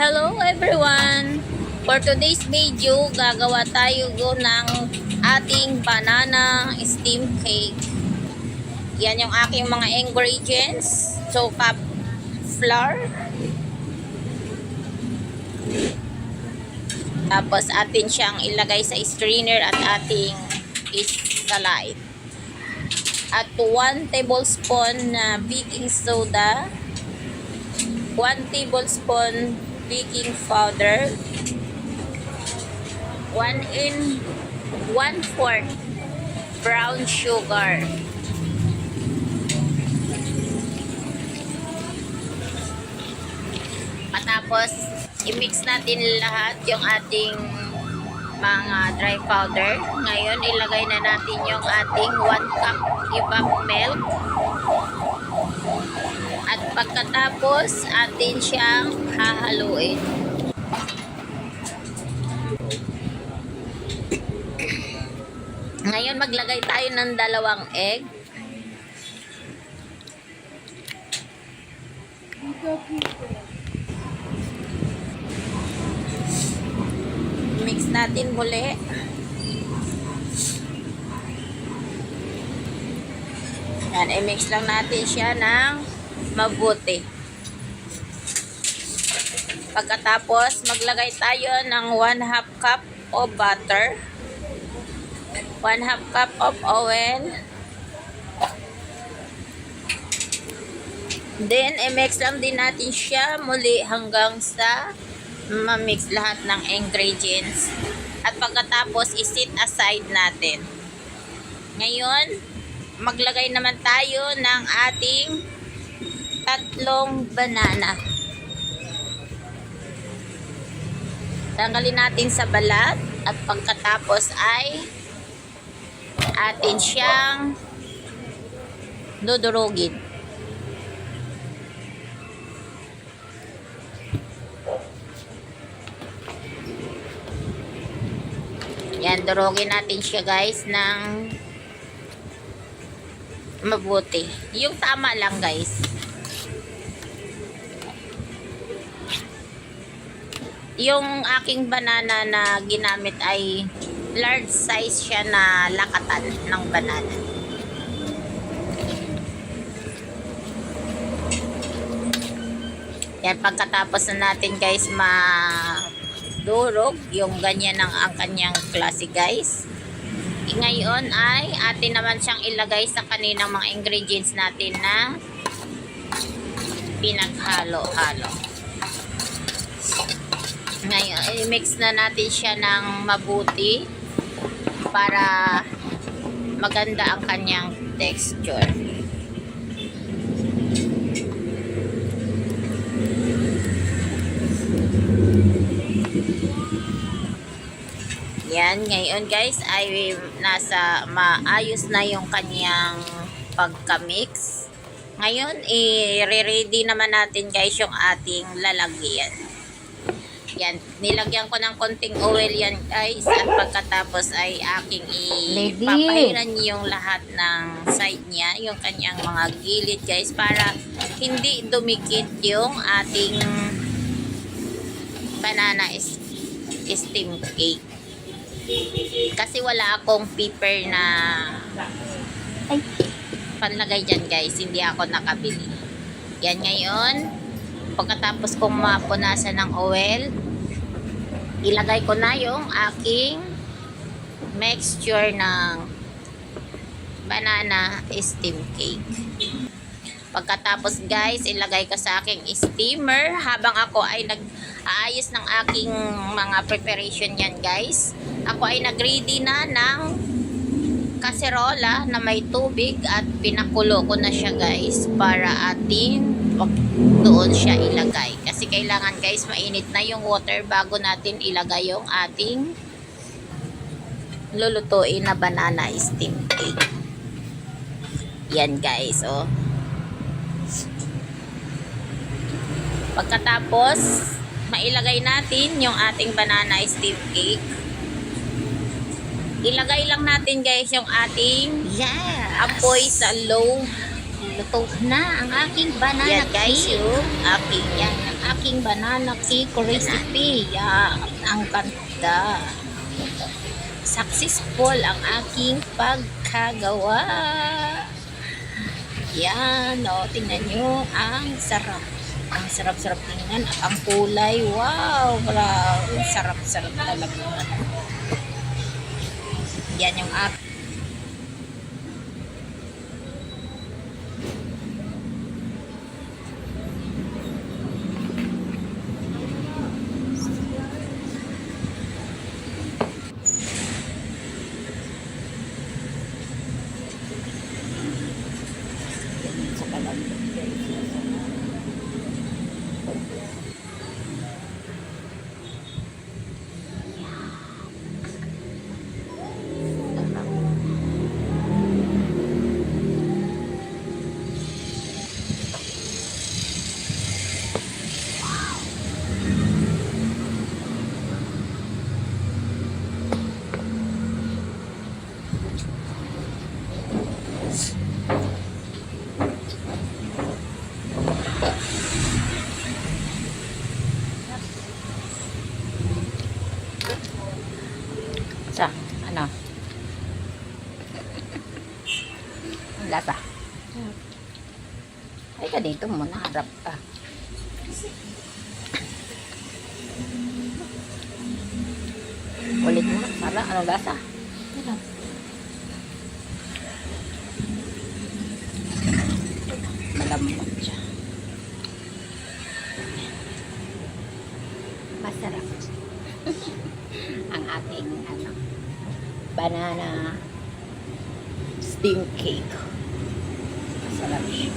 Hello everyone! For today's video, gagawa tayo ng ating banana steam cake. Yan yung aking mga ingredients. So, cup flour. Tapos atin siyang ilagay sa strainer at ating isalide. At 1 tablespoon na baking soda, 1 tablespoon baking powder, 1/4 brown sugar, matapos i-mix natin lahat yung ating mga dry powder. Ngayon ilagay na natin yung ating 1 cup evap milk. At pagkatapos, atin siyang hahaluin. Ngayon, maglagay tayo ng 2 egg. Mix natin muli. Yan, i-mix lang natin siya ng mabuti. Pagkatapos, maglagay tayo ng 1/2 cup of butter, 1/2 cup of oil, then i-mix lang din natin siya muli hanggang sa ma-mix lahat ng ingredients. At pagkatapos, i-set aside natin. Ngayon, maglagay naman tayo ng ating 3 banana. Tanggalin natin sa balat at pagkatapos ay atin siyang dudurugin. Yan, durugin natin siya guys ng mabuti. Yung tama lang guys. Yung aking banana na ginamit ay large size siya na lakatan ng banana. Yan, pagkatapos na natin guys madurog yung ganyan ang kanyang klase guys. Ngayon ay atin naman siyang ilagay sa kaninang mga ingredients natin na pinaghalo-halo. Ngayon, i-mix na natin siya ng mabuti para maganda ang kanyang texture. Yan, ngayon guys ay nasa maayos na yung kanyang pagka-mix. Ngayon, i-ready naman natin guys yung ating lalagyan. Yan, nilagyan ko ng konting oil yan guys at pagkatapos ay aking ipapahiran yung lahat ng side niya, yung kanyang mga gilid guys para hindi dumikit yung ating banana steam cake. Kasi wala akong paper na panlagay dyan guys, hindi ako nakabili. Yan, ngayon pagkatapos kong mapunasan ng oil, ilagay ko na yung aking mixture ng banana steam cake. Pagkatapos guys, ilagay ko sa aking steamer habang ako ay nag-aayos ng aking mga preparation yan guys. Ako ay nag-ready na ng kaserola na may tubig at pinakulo ko na siya guys para ating doon siya ilagay. Kasi kailangan guys mainit na yung water bago natin ilagay yung ating lulutuin na banana steam cake. Yan guys, oh. Pagkatapos, mailagay natin yung ating banana steam cake. Ilagay lang natin guys yung ating apoy sa low. Luto na ang aking banana Yan guys, cake. yung aking Yan, aking banana cake recipe. Yan, ang ganda. Successful ang aking pagkagawa. Yan, o, tingnan nyo, ang sarap. Ang sarap-sarap tingnan at ang kulay. Wow, grabe, sarap-sarap talaga. Yan yung aking sa kalambot, guys. Sa, ano? Ang lasa. Ay ka dito muna, harap ka. Ulit mo, Sara, anong lasa? Malambot siya. Masarap. Ang ating ano, banana steam cake. Masarap siya.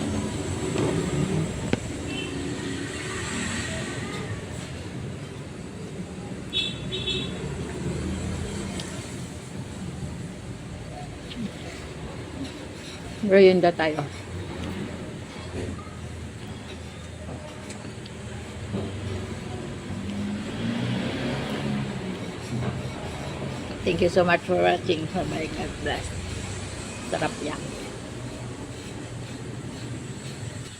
Merienda tayo. Thank you so much for watching. Bye-bye. God bless. Sarap yan.